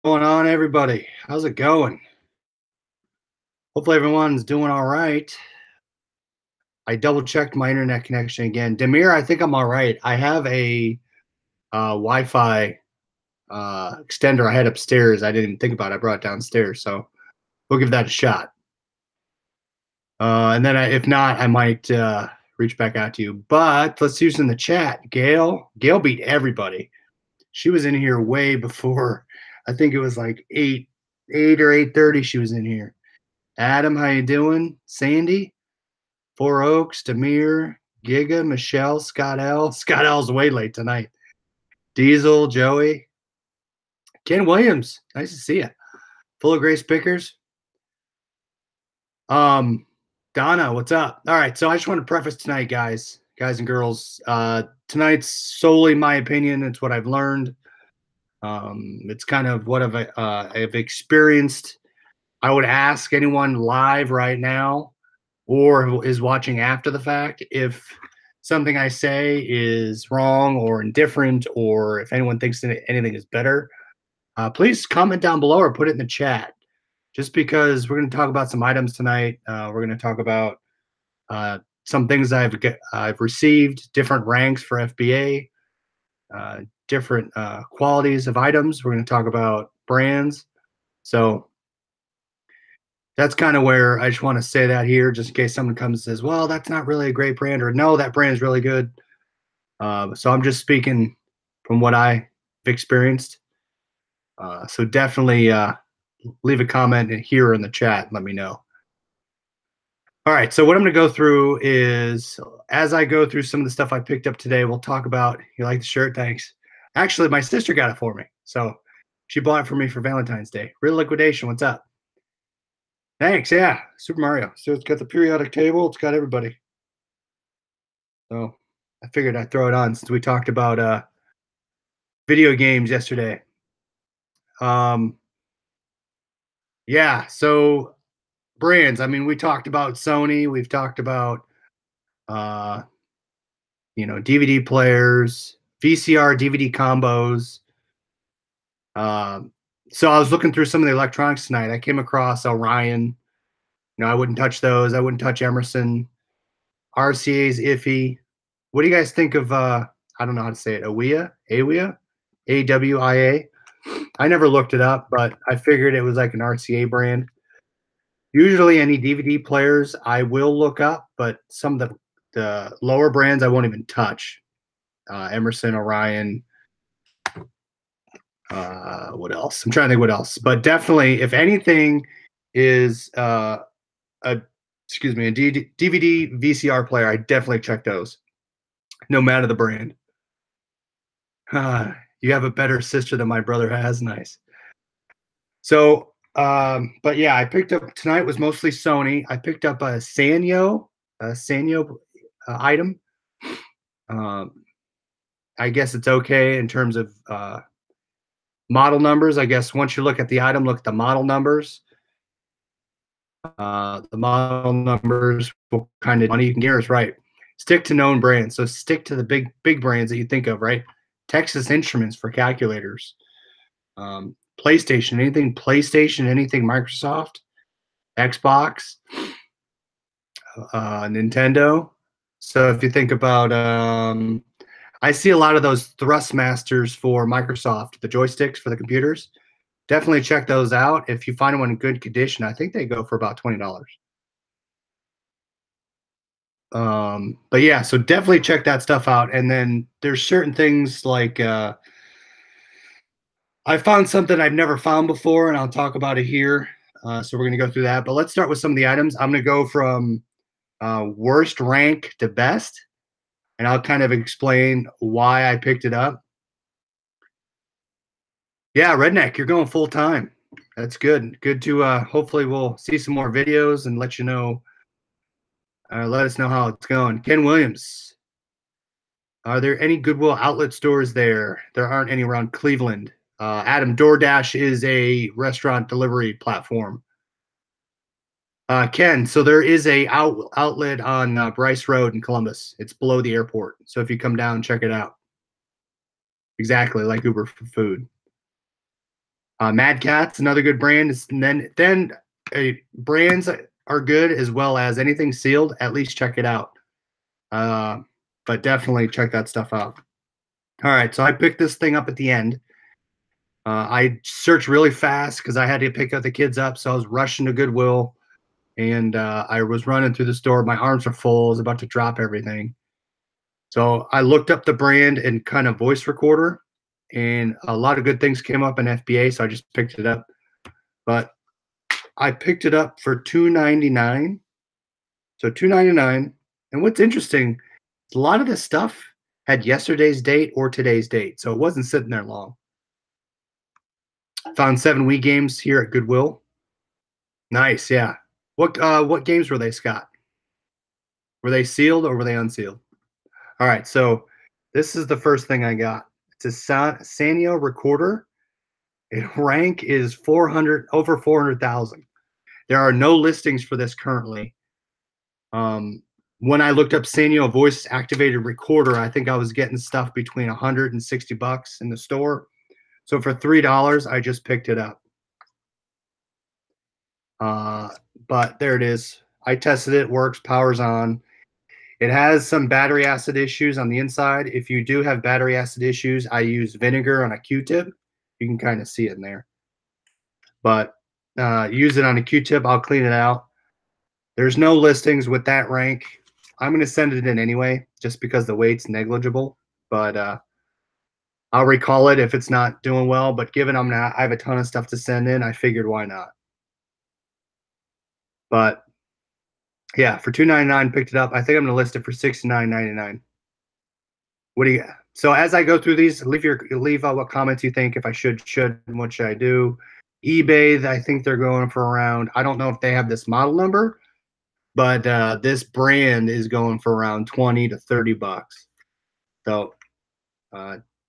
Going on, everybody? How's it going? Hopefully everyone's doing all right. I double checked my internet connection again. Demir, I think I'm all right. I have a Wi-Fi extender I had upstairs. I didn't even think about it. I brought it downstairs, so we'll give that a shot. And then if not, I might reach back out to you. But let's use in the chat. Gail beat everybody. She was in here way before. I think it was like 8 or 8:30. She was in here. Adam, how you doing? Sandy, Four Oaks, Demir, Giga, Michelle, Scott L. Scott L's way late tonight. Diesel, Joey, Ken Williams. Nice to see you. Full of Grace Pickers. Donna, what's up? All right, so I just want to preface tonight, guys and girls. Tonight's solely my opinion. It's what I've learned. It's kind of what I've experienced. I would ask anyone live right now or is watching after the fact if something I say is wrong or indifferent, or if anyone thinks that anything is better, please comment down below or put it in the chat. Just because we're going to talk about some items tonight. We're going to talk about some things I've received, different ranks for FBA, different qualities of items. We're going to talk about brands. So that's kind of where I just want to say that here, just in case someone comes and says, well, that's not really a great brand, or no, that brand is really good. So I'm just speaking from what I've experienced. So definitely leave a comment here in the chat and let me know. All right, so what I'm going to go through is, as I go through some of the stuff I picked up today, we'll talk about, you like the shirt? Thanks. Actually, my sister got it for me. So she bought it for me for Valentine's Day. Real Liquidation, what's up? Thanks, yeah, Super Mario. So it's got the periodic table. It's got everybody. So I figured I'd throw it on since we talked about video games yesterday. Yeah, so brands. I mean, we talked about Sony. We've talked about, DVD players, VCR, DVD combos. So I was looking through some of the electronics tonight. I came across Orion. I wouldn't touch those. I wouldn't touch Emerson. RCA's iffy. What do you guys think of, I don't know how to say it, AWIA? AWIA? I never looked it up, but I figured it was like an RCA brand. Usually any DVD players I will look up, but some of the lower brands I won't even touch. Emerson, Orion, what else? I'm trying to think what else. But definitely, if anything is a DVD VCR player, I definitely check those, no matter the brand. You have a better sister than my brother has. Nice. So, but yeah, I picked up tonight was mostly Sony. I picked up a Sanyo item. I guess it's okay in terms of model numbers. I guess once you look at the item, look at the model numbers. The model numbers will kind of money you can get is right. Stick to known brands. So stick to the big brands that you think of, right? Texas Instruments for calculators. PlayStation, anything Microsoft, Xbox, Nintendo. So if you think about, I see a lot of those Thrustmasters for Microsoft, the joysticks for the computers. Definitely check those out. If you find one in good condition, I think they go for about $20. But yeah, so definitely check that stuff out. And then there's certain things like I found something I've never found before, and I'll talk about it here. So we're going to go through that. But let's start with some of the items. I'm going to go from worst rank to best, and I'll kind of explain why I picked it up. Yeah, Redneck, you're going full time. That's good. Good to hopefully we'll see some more videos and let you know. Let us know how it's going. Ken Williams, are there any Goodwill outlet stores there? There aren't any around Cleveland. Adam, DoorDash is a restaurant delivery platform. Ken, so there is a outlet on Bryce Road in Columbus. It's below the airport. So if you come down, check it out. Exactly, like Uber for food. Mad Cat's another good brand. And then brands are good as well as anything sealed. At least check it out. But definitely check that stuff out. All right, so I picked this thing up at the end. I searched really fast because I had to pick up the kids up, so I was rushing to Goodwill, and I was running through the store. My arms were full. I was about to drop everything. So I looked up the brand and kind of voice recorder, and a lot of good things came up in FBA, so I just picked it up. But I picked it up for $2.99. So $2.99. And what's interesting, a lot of this stuff had yesterday's date or today's date, so it wasn't sitting there long. Found 7 Wii games here at Goodwill. Nice, yeah. What games were they, Scott? Were they sealed or were they unsealed? All right, so this is the first thing I got. It's a Sanyo recorder. Its rank is over 400,000. There are no listings for this currently. When I looked up Sanyo voice activated recorder, I think I was getting stuff between $100 and $60 in the store. So for $3, I just picked it up. But there it is. I tested it. Works. Power's on. It has some battery acid issues on the inside. If you do have battery acid issues, I use vinegar on a Q-tip. You can kind of see it in there. But use it on a Q-tip. I'll clean it out. There's no listings with that rank. I'm going to send it in anyway, just because the weight's negligible. But I'll recall it if it's not doing well. But given I have a ton of stuff to send in, I figured why not. But yeah, for $2.99, picked it up. I think I'm going to list it for $69.99. What do you? So as I go through these, leave what comments you think. If I should, and what should I do? eBay, I think they're going for around. I don't know if they have this model number, but this brand is going for around $20 to $30. So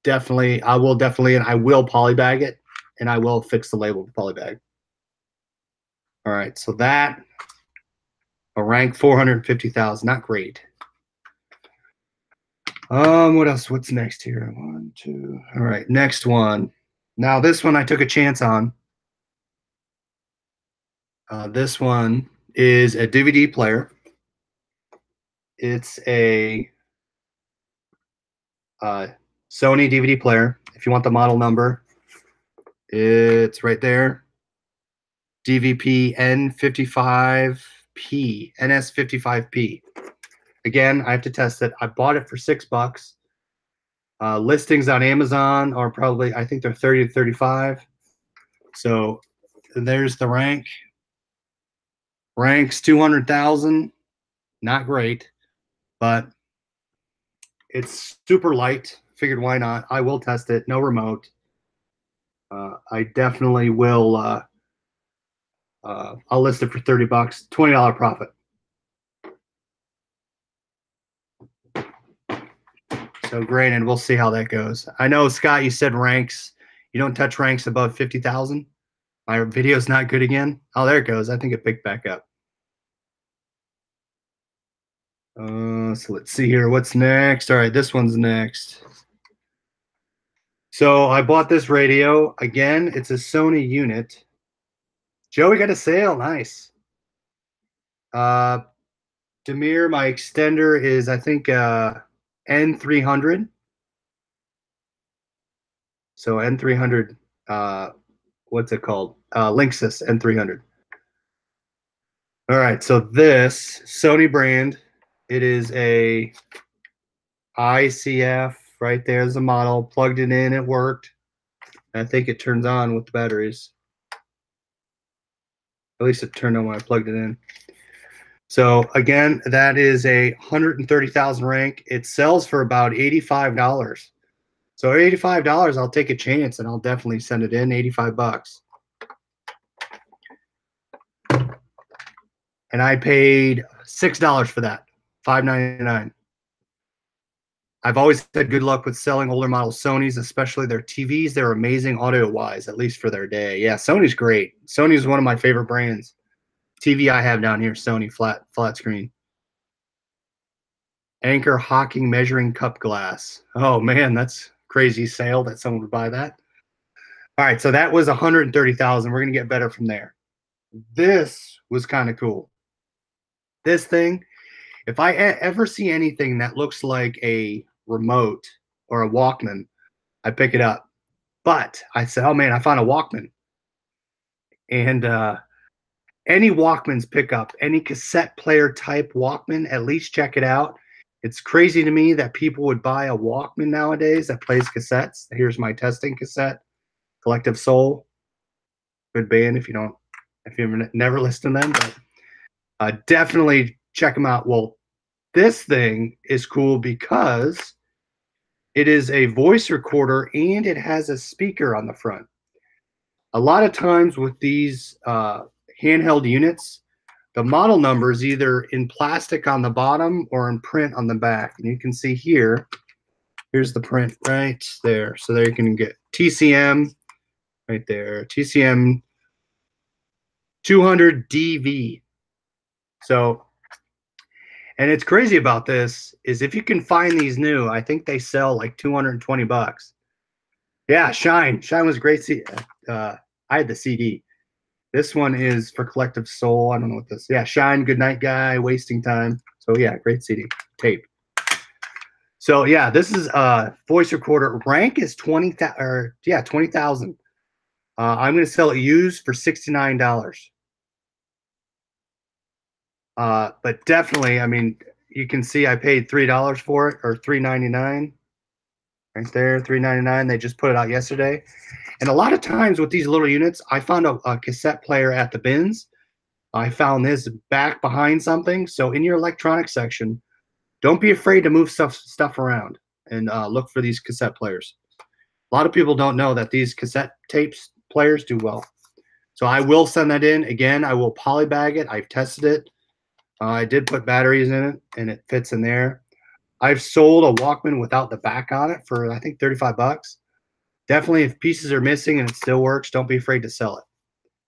definitely, I will polybag it, and I will fix the label with polybag. All right, so that a rank 450,000, not great. What else? What's next here? 1, 2. All right, next one. Now this one I took a chance on. This one is a DVD player. It's a Sony DVD player. If you want the model number, it's right there. DVP N55P, NS55P. Again, I have to test it. I bought it for $6. Listings on Amazon are probably, I think they're 30 to 35. So there's the rank. Ranks 200,000. Not great, but it's super light. Figured why not? I will test it. No remote. I definitely will. I'll list it for $30, $20 profit. So granted, we'll see how that goes. I know, Scott, you said ranks. You don't touch ranks above 50,000. My video's not good again. Oh, there it goes. I think it picked back up. So let's see here. What's next? All right, this one's next. So I bought this radio. Again, it's a Sony unit. Joey got a sale. Nice. Demir, my extender is, I think, N300. So N300, what's it called? Linksys N300. All right, so this Sony brand, it is a ICF. Right there's the model. Plugged it in, it worked. I think it turns on with the batteries. At least it turned on when I plugged it in. So again, that is a 130,000 rank. It sells for about $85. So $85, I'll take a chance and I'll definitely send it in. $85. And I paid $6 for that. $5.99. I've always had good luck with selling older model Sonys, especially their TVs. They're amazing audio-wise, at least for their day. Yeah, Sony's great. Sony's one of my favorite brands. TV I have down here, Sony flat screen. Anchor Hawking measuring cup glass. Oh man, that's crazy sale that someone would buy that. All right, so that was 130,000. We're gonna get better from there. This was kind of cool. This thing, if I ever see anything that looks like a remote or a Walkman, I pick it up. But I said, oh man, I found a Walkman. And any Walkmans pick up, any cassette player type Walkman, at least check it out. It's crazy to me that people would buy a Walkman nowadays that plays cassettes. Here's my testing cassette, Collective Soul. Good band if you've never listened to them, but definitely check them out. Well, this thing is cool because it is a voice recorder and it has a speaker on the front. A lot of times with these handheld units, the model number is either in plastic on the bottom or in print on the back. And you can see here, here's the print right there. So there you can get TCM right there, TCM 200 DV. So, and it's crazy about this is if you can find these new, I think they sell like 220 bucks. Yeah, Shine was a great. I had the CD. This one is for Collective Soul. I don't know what this. Yeah, Shine, Good Night Guy, Wasting Time. So yeah, great CD tape. So yeah, this is a voice recorder. Rank is 20,000. Or yeah, 20,000. I'm going to sell it used for $69. But definitely, I mean, you can see I paid $3 for it, or $3.99. Right there, $3.99. They just put it out yesterday. And a lot of times with these little units, I found a cassette player at the bins. I found this back behind something. So in your electronics section, don't be afraid to move stuff around and look for these cassette players. A lot of people don't know that these cassette tapes players do well. So I will send that in. Again, I will polybag it. I've tested it. I did put batteries in it, and it fits in there. I've sold a Walkman without the back on it for, I think, 35 bucks. Definitely, if pieces are missing and it still works, don't be afraid to sell it.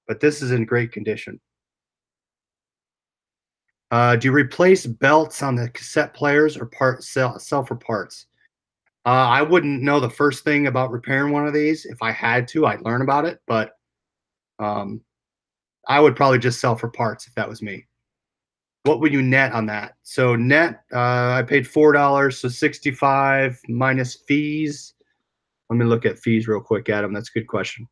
But this is in great condition. Do you replace belts on the cassette players or sell for parts? I wouldn't know the first thing about repairing one of these. If I had to, I'd learn about it. But I would probably just sell for parts if that was me. What would you net on that? So net, I paid $4, so 65 minus fees. Let me look at fees real quick, Adam. That's a good question.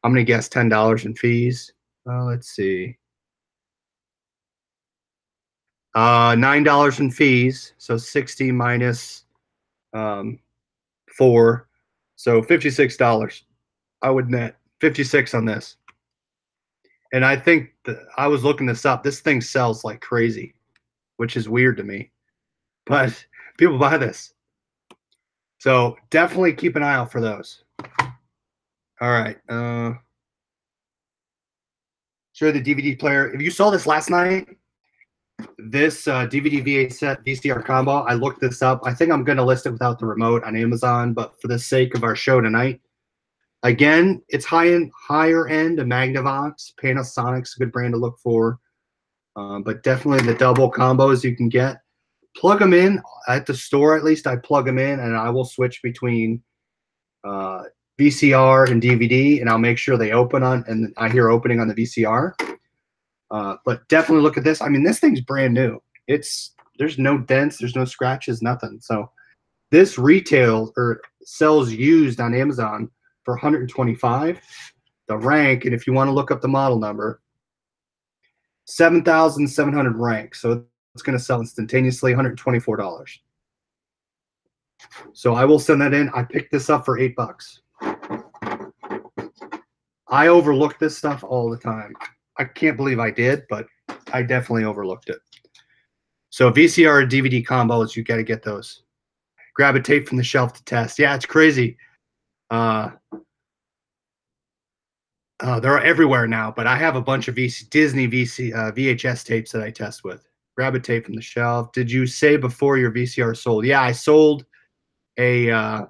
I'm going to guess $10 in fees. Let's see. $9 in fees, so 60 minus 4, so $56. I would net 56 on this. And I think I was looking this up. This thing sells like crazy, which is weird to me. But people buy this. So definitely keep an eye out for those. All right. Show the DVD player. If you saw this last night, this DVD VCR combo, I looked this up. I think I'm going to list it without the remote on Amazon, but for the sake of our show tonight, again, it's higher end, a Magnavox. Panasonic's a good brand to look for. But definitely the double combos you can get. Plug them in at the store, at least I plug them in, and I will switch between VCR and DVD, and I'll make sure they open on, and I hear opening on the VCR. But definitely look at this. I mean, this thing's brand new. There's no dents, there's no scratches, nothing. So this retail or sells used on Amazon for $125. The rank, and if you want to look up the model number, 7,700 rank. So it's going to sell instantaneously, $124. So I will send that in. I picked this up for $8. I overlook this stuff all the time. I can't believe I did, but I definitely overlooked it. So VCR and DVD combos, you got to get those. Grab a tape from the shelf to test. Yeah, it's crazy. They're everywhere now, but I have a bunch of Disney VHS tapes that I test with. Grab a tape from the shelf. Did you say before your VCR sold? Yeah, I sold a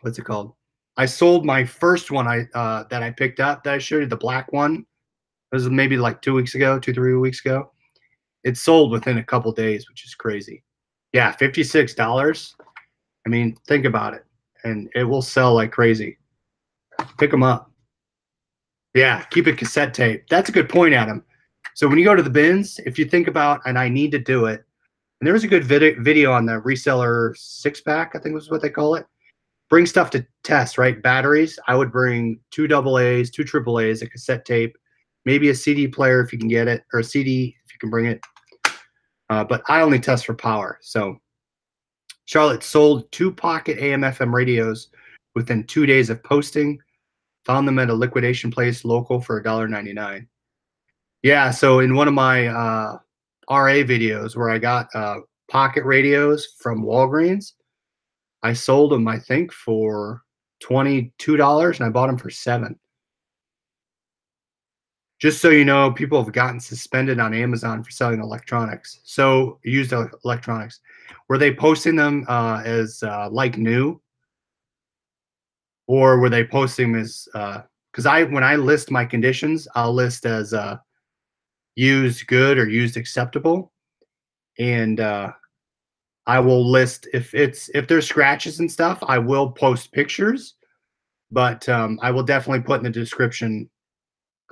what's it called? I sold my first one that I picked up that I showed you, the black one. It was maybe like 2 weeks ago, 3 weeks ago. It sold within a couple days, which is crazy. Yeah, $56. I mean, think about it, and it will sell like crazy. Pick them up. Yeah, keep it cassette tape. That's a good point, Adam. So when you go to the bins, if you think about, and I need to do it, and there was a good video on the reseller 6-pack, I think was what they call it. Bring stuff to test, right? Batteries. I would bring 2 AA's, 2 AAA's, a cassette tape, maybe a CD player if you can get it, or a CD if you can bring it. But I only test for power. So Charlotte sold 2 pocket AM/FM radios within 2 days of posting. Found them at a liquidation place local for $1.99. Yeah, so in one of my RA videos where I got pocket radios from Walgreens, I sold them, I think, for $22, and I bought them for $7. Just so you know, people have gotten suspended on Amazon for selling electronics. So used electronics. Were they posting them as like new, or were they posting them as because when I list my conditions, I'll list as used good or used acceptable, and I will list if there's scratches and stuff, I will post pictures, but I will definitely put in the description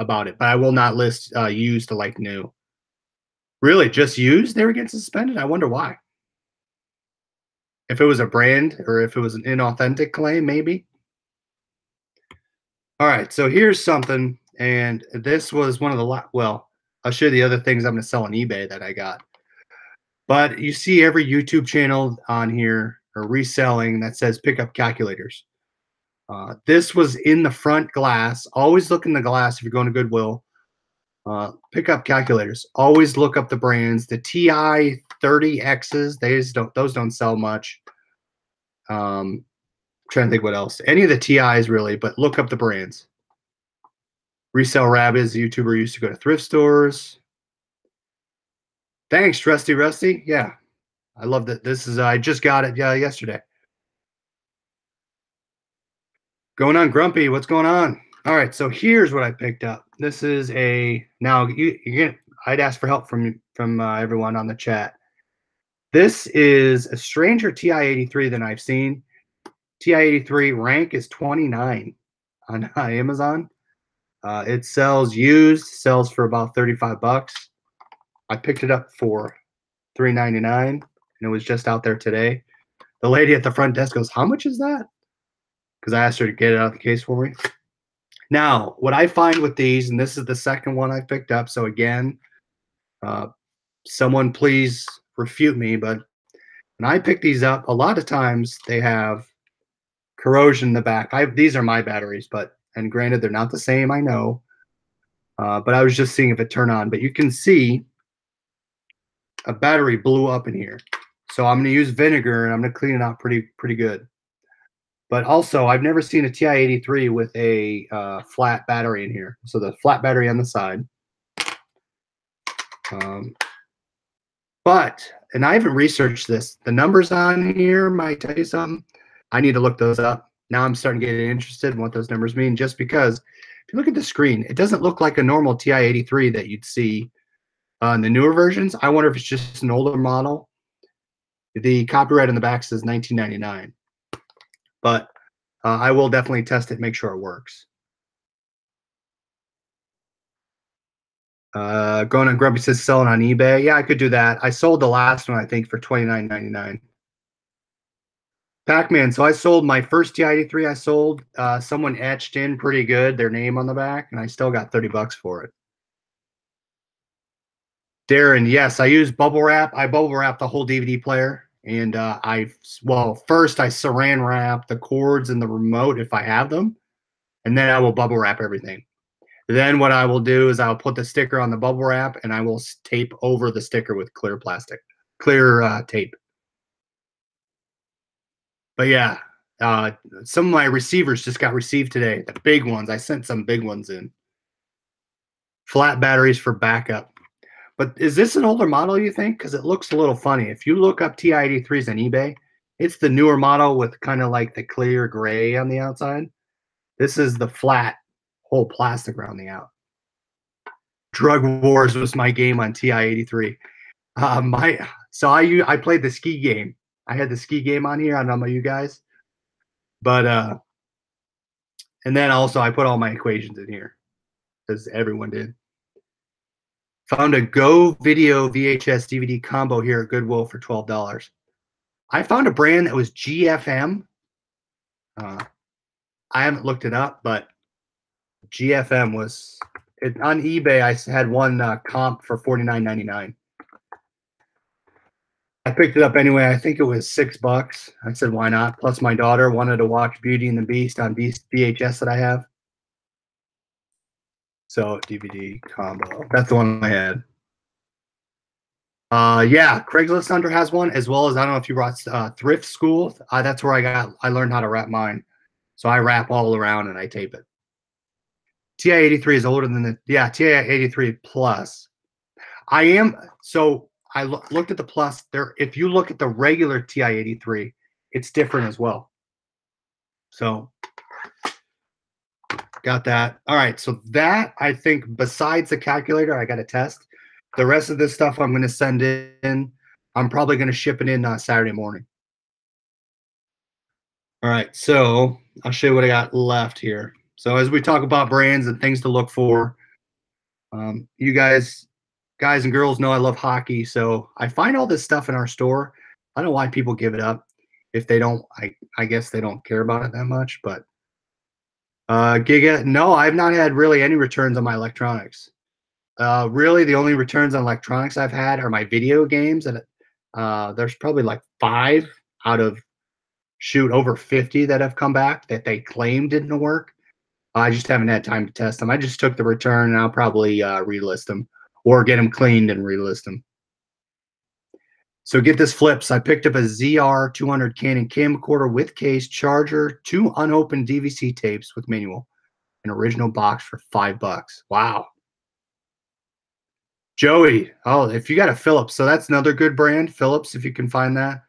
about it, but I will not list used to like new. Really, just used? They were getting suspended? I wonder why. If it was a brand or if it was an inauthentic claim, maybe. All right, so here's something, and this was one of the well, I'll show you the other things I'm going to sell on eBay that I got. But you see every YouTube channel on here or reselling that says pick up calculators. This was in the front glass. Always look in the glass if you're going to Goodwill. Pick up calculators. Always look up the brands. The TI 30Xs, those don't sell much. Trying to think what else. Any of the TIs really, but look up the brands. Resell Rabbits, the YouTuber used to go to thrift stores. Thanks, Rusty Rusty. Yeah, I love that. This is I just got it yesterday. Going on, Grumpy. What's going on? All right, so here's what I picked up. This is now I'd ask for help from everyone on the chat. This is a stranger TI-83 than I've seen. TI-83 rank is 29 on Amazon. It sells used, sells for about 35 bucks. I picked it up for $3.99, and it was just out there today. The lady at the front desk goes, "How much is that?" Because I asked her to get it out of the case for me. Now, what I find with these, and this is the second one I picked up, so again, someone please refute me, but when I pick these up, a lot of times they have corrosion in the back. These are my batteries, and granted, they're not the same, I know, but I was just seeing if it turned on. But you can see a battery blew up in here. So I'm going to use vinegar, and I'm going to clean it out pretty good. But also, I've never seen a TI-83 with a flat battery in here. So the flat battery on the side. And I haven't researched this. The numbers on here might tell you something. I need to look those up. Now I'm starting to get interested in what those numbers mean, just because if you look at the screen, it doesn't look like a normal TI-83 that you'd see in the newer versions. I wonder if it's just an older model. The copyright on the back says 1999. But I will definitely test it, make sure it works. Going on Grumpy says selling on eBay. Yeah, I could do that. I sold the last one, I think, for $29.99. Pac-Man. So I sold my first TI-83. I sold. Someone etched in pretty good their name on the back, and I still got 30 bucks for it. Darren, yes, I use bubble wrap. I bubble wrap the whole DVD player, and first I saran wrap the cords and the remote if I have them, and then I will bubble wrap everything. Then what I will do is I'll put the sticker on the bubble wrap, and I will tape over the sticker with clear tape. But yeah, some of my receivers just got received today. The big ones. I sent some big ones in. Flat batteries for backup. But is this an older model, you think? Because it looks a little funny. If you look up TI-83s on eBay, it's the newer model with kind of like the clear gray on the outside. This is the flat, whole plastic around the out. Drug Wars was my game on TI-83. I played the ski game. I had the ski game on here. I don't know about you guys. But And then also I put all my equations in here because everyone did. Found a Go Video VHS DVD Combo here at Goodwill for $12. I found a brand that was GFM. I haven't looked it up, but GFM was on eBay. I had one comp for $49.99. I picked it up anyway. I think it was $6. I said, why not? Plus, my daughter wanted to watch Beauty and the Beast on VHS that I have. So, DVD combo. That's the one I had. Yeah, Craigslist Hunter has one, as well as, I don't know if you brought Thrift School. That's where I learned how to wrap mine. So I wrap all around and I tape it. TI-83 is older than TI-83 Plus. I looked at the Plus there. If you look at the regular TI-83, it's different as well. So got that. All right, so that, I think, besides the calculator, I got to test. The rest of this stuff I'm going to send in. I'm probably going to ship it in Saturday morning. All right, so I'll show you what I got left here. So as we talk about brands and things to look for, you guys and girls know I love hockey, so I find all this stuff in our store. I don't know why people give it up. If they don't, I guess they don't care about it that much. But Giga, no, I've not had really any returns on my electronics. Really, the only returns on electronics I've had are my video games, and there's probably like 5 out of over 50 that have come back that they claim didn't work. I just haven't had time to test them. I just took the return, and I'll probably relist them or get them cleaned and relist them. So get this, flips. I picked up a ZR200 Canon camcorder with case, charger, 2 unopened DVC tapes with manual, an original box for $5. Wow. Joey, oh, if you got a Philips, so that's another good brand, Philips, if you can find that.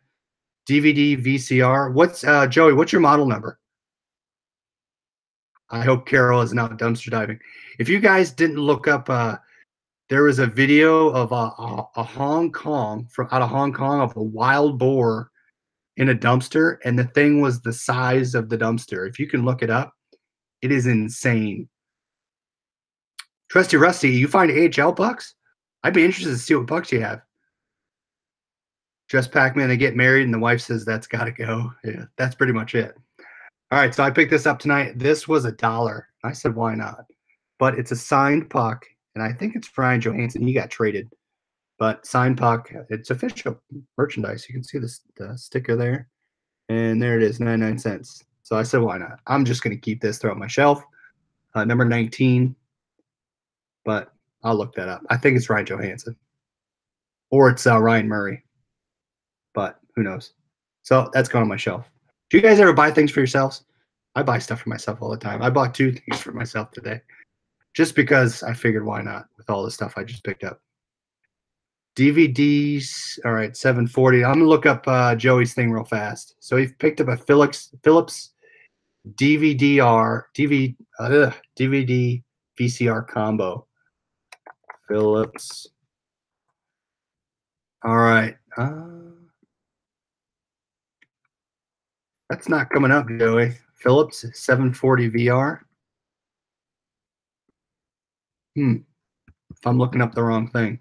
DVD VCR. What's Joey, what's your model number? I hope Carol is now dumpster diving. If you guys didn't look up, there was a video of a Hong Kong, out of Hong Kong, of a wild boar in a dumpster, and the thing was the size of the dumpster. If you can look it up, it is insane. Trusty Rusty, you find AHL bucks? I'd be interested to see what bucks you have. Just Pac-Man, they get married, and the wife says that's got to go. Yeah, that's pretty much it. All right, so I picked this up tonight. This was $1. I said, why not? But it's a signed puck, and I think it's Brian Johansson. He got traded. But signed puck, it's official merchandise. You can see the sticker there. And there it is, 99 cents. So I said, why not? I'm just going to keep this, throw it on my shelf. Number 19. But I'll look that up. I think it's Ryan Johansson. Or it's Ryan Murray. But who knows? So that's going on my shelf. Do you guys ever buy things for yourselves? I buy stuff for myself all the time. I bought 2 things for myself today. Just because I figured why not with all the stuff I just picked up. DVDs, all right, $7.40. I'm going to look up Joey's thing real fast. So he picked up a Philips DVD VCR combo. Philips. All right. That's not coming up, Joey. Philips 740 VR. If I'm looking up the wrong thing.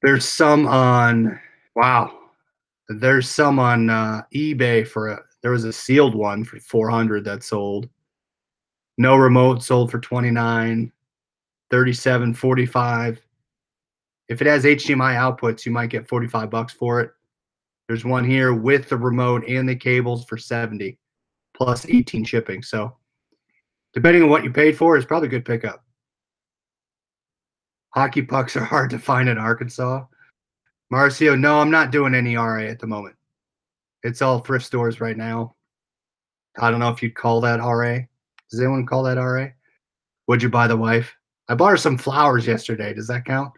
There's some on, wow. There's some on eBay there was a sealed one for $400 that sold. No remote sold for $29, $37, $45. If it has HDMI outputs, you might get $45 for it. There's one here with the remote and the cables for $70, plus 18 shipping. So depending on what you paid for, it's probably a good pickup. Hockey pucks are hard to find in Arkansas. Marcio, no, I'm not doing any RA at the moment. It's all thrift stores right now. I don't know if you'd call that RA. Does anyone call that RA? Would you buy the wife? I bought her some flowers yesterday. Does that count?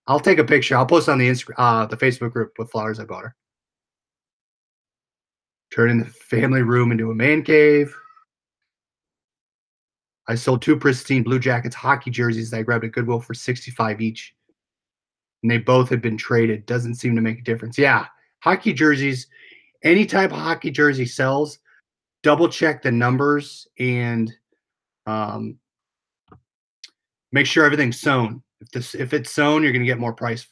I'll take a picture. I'll post on the the Facebook group what flowers I bought her. Turning the family room into a man cave. I sold 2 pristine Blue Jackets hockey jerseys that I grabbed at Goodwill for $65 each. And they both had been traded. Doesn't seem to make a difference. Yeah, hockey jerseys, any type of hockey jersey sells, double check the numbers and um, make sure everything's sewn. If it's sewn, you're going to get more prices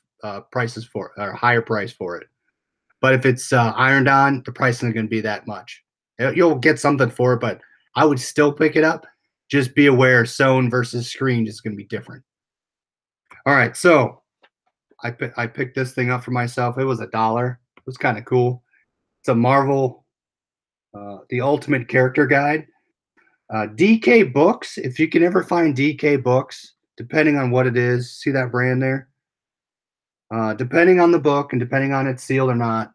for it, or higher price for it. But if it's ironed on, the price isn't going to be that much. You'll get something for it, but I would still pick it up. Just be aware, sewn versus screened is going to be different. All right, so I picked this thing up for myself. It was $1. It was kind of cool. It's a Marvel, the Ultimate Character Guide. DK Books, if you can ever find DK Books, depending on what it is, see that brand there? Depending on the book and depending on it's sealed or not,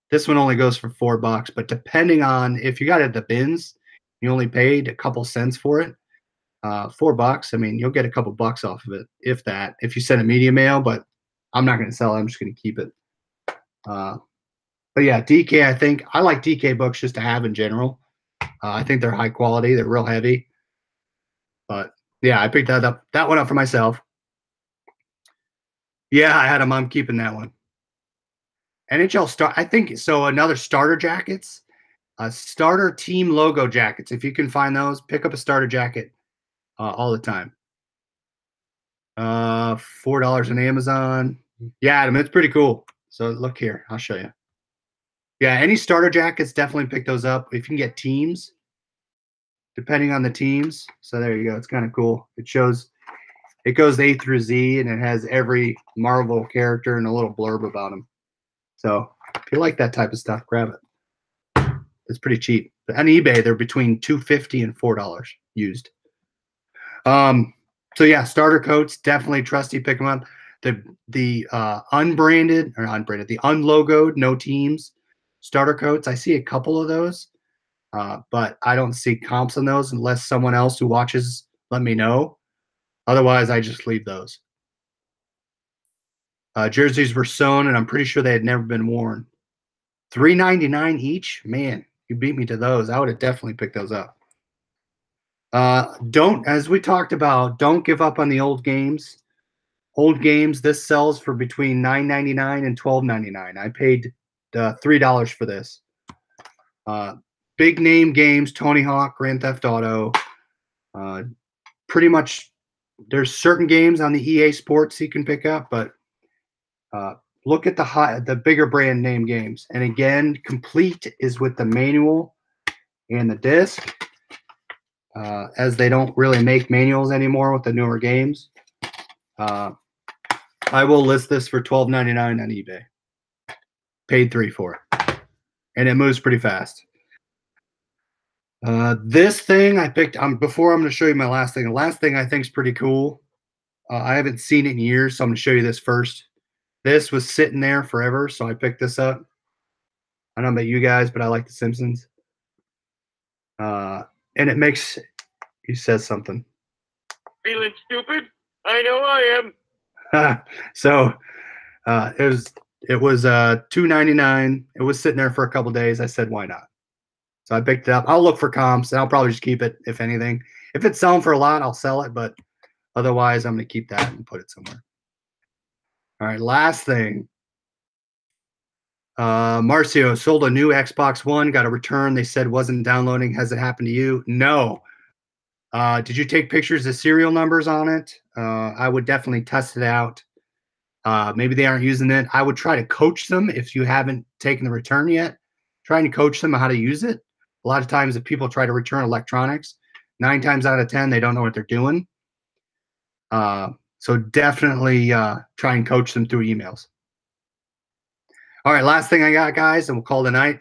this one only goes for $4, but depending on if you got it at the bins, you only paid a couple cents for it. $4, I mean, you'll get a couple bucks off of it, if that, if you send a media mail, but I'm not going to sell it. I'm just going to keep it. But yeah, DK, I think I like DK books just to have in general. I think they're high quality. They're real heavy. But yeah, I picked that one up for myself. Yeah, I had them. I'm keeping that one. NHL Star, I think so. Another starter jackets, starter team logo jackets. If you can find those, pick up a starter jacket all the time. $4 on Amazon. Yeah, Adam, it's pretty cool. So look here, I'll show you. Yeah, any starter jackets, definitely pick those up. If you can get teams, depending on the teams. So there you go. It's kind of cool. It shows, it goes A through Z, and it has every Marvel character and a little blurb about them. So if you like that type of stuff, grab it. It's pretty cheap. But on eBay, they're between $2.50 and $4 used. So yeah, starter coats, definitely trusty. Pick them up. The unbranded or unbranded, the unlogoed, no teams starter coats. I see a couple of those, but I don't see comps on those unless someone else who watches let me know. Otherwise, I just leave those. Jerseys were sewn, and I'm pretty sure they had never been worn. $3.99 each. Man, you beat me to those. I would have definitely picked those up. Don't, as we talked about, don't give up on the old games. Old games, this sells for between $9.99 and $12.99. I paid $3 for this. Big name games, Tony Hawk, Grand Theft Auto. Pretty much, there's certain games on the EA Sports you can pick up, but look at the bigger brand name games. And again, complete is with the manual and the disc, as they don't really make manuals anymore with the newer games. I will list this for $12.99 on eBay. Paid $3 for it, and it moves pretty fast. This thing I picked. Before I'm going to show you my last thing. The last thing I think is pretty cool. I haven't seen it in years, so I'm going to show you this first. This was sitting there forever, so I picked this up. I don't know about you guys, but I like The Simpsons. And it makes, he says something. Feeling stupid? I know I am. So it was $2.99. It was sitting there for a couple days. I said, why not? So I picked it up. I'll look for comps, and I'll probably just keep it, if anything. If it's selling for a lot, I'll sell it, but otherwise, I'm going to keep that and put it somewhere. All right, last thing. Marcio sold a new Xbox One, got a return. They said wasn't downloading. Has it happened to you? No. Did you take pictures of serial numbers on it? I would definitely test it out. Maybe they aren't using it. I would try to coach them if you haven't taken the return yet. Trying to coach them on how to use it. A lot of times if people try to return electronics, 9 times out of 10, they don't know what they're doing. So definitely try and coach them through emails. All right, last thing I got, guys, and we'll call it a night.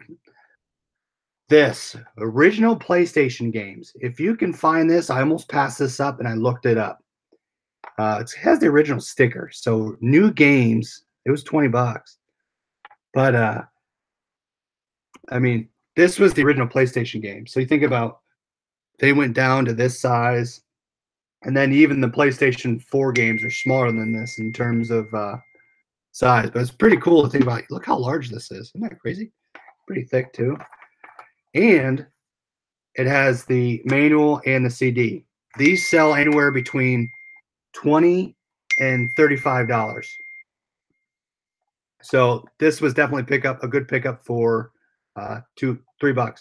This original PlayStation games. If you can find this, I almost passed this up and I looked it up. It has the original sticker. So new games, it was $20. But I mean, this was the original PlayStation game. So you think about, they went down to this size, and then even the PlayStation 4 games are smaller than this in terms of size. But it's pretty cool to think about. Look how large this is. Isn't that crazy? Pretty thick too. And it has the manual and the CD. These sell anywhere between $20 and $35. So this was definitely a good pickup for $3.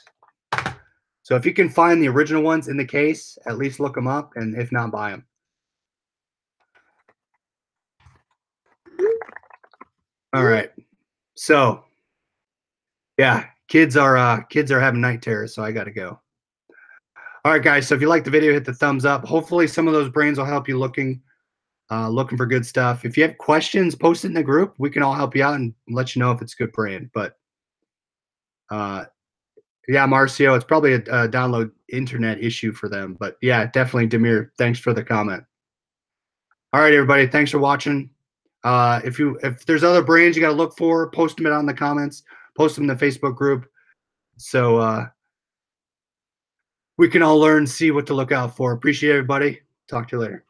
So if you can find the original ones in the case, at least look them up, and if not, buy them. All right. So yeah, kids are having night terrors, so I got to go. All right, guys. So if you like the video, hit the thumbs up. Hopefully some of those brands will help you looking for good stuff. If you have questions, post it in the group. We can all help you out and let you know if it's a good brand. But yeah, Marcio, it's probably a download internet issue for them. But yeah, definitely, Demir, thanks for the comment. All right, everybody, thanks for watching. If there's other brands you got to look for, post them out in the comments, post them in the Facebook group, so we can all learn, see what to look out for. Appreciate everybody. Talk to you later.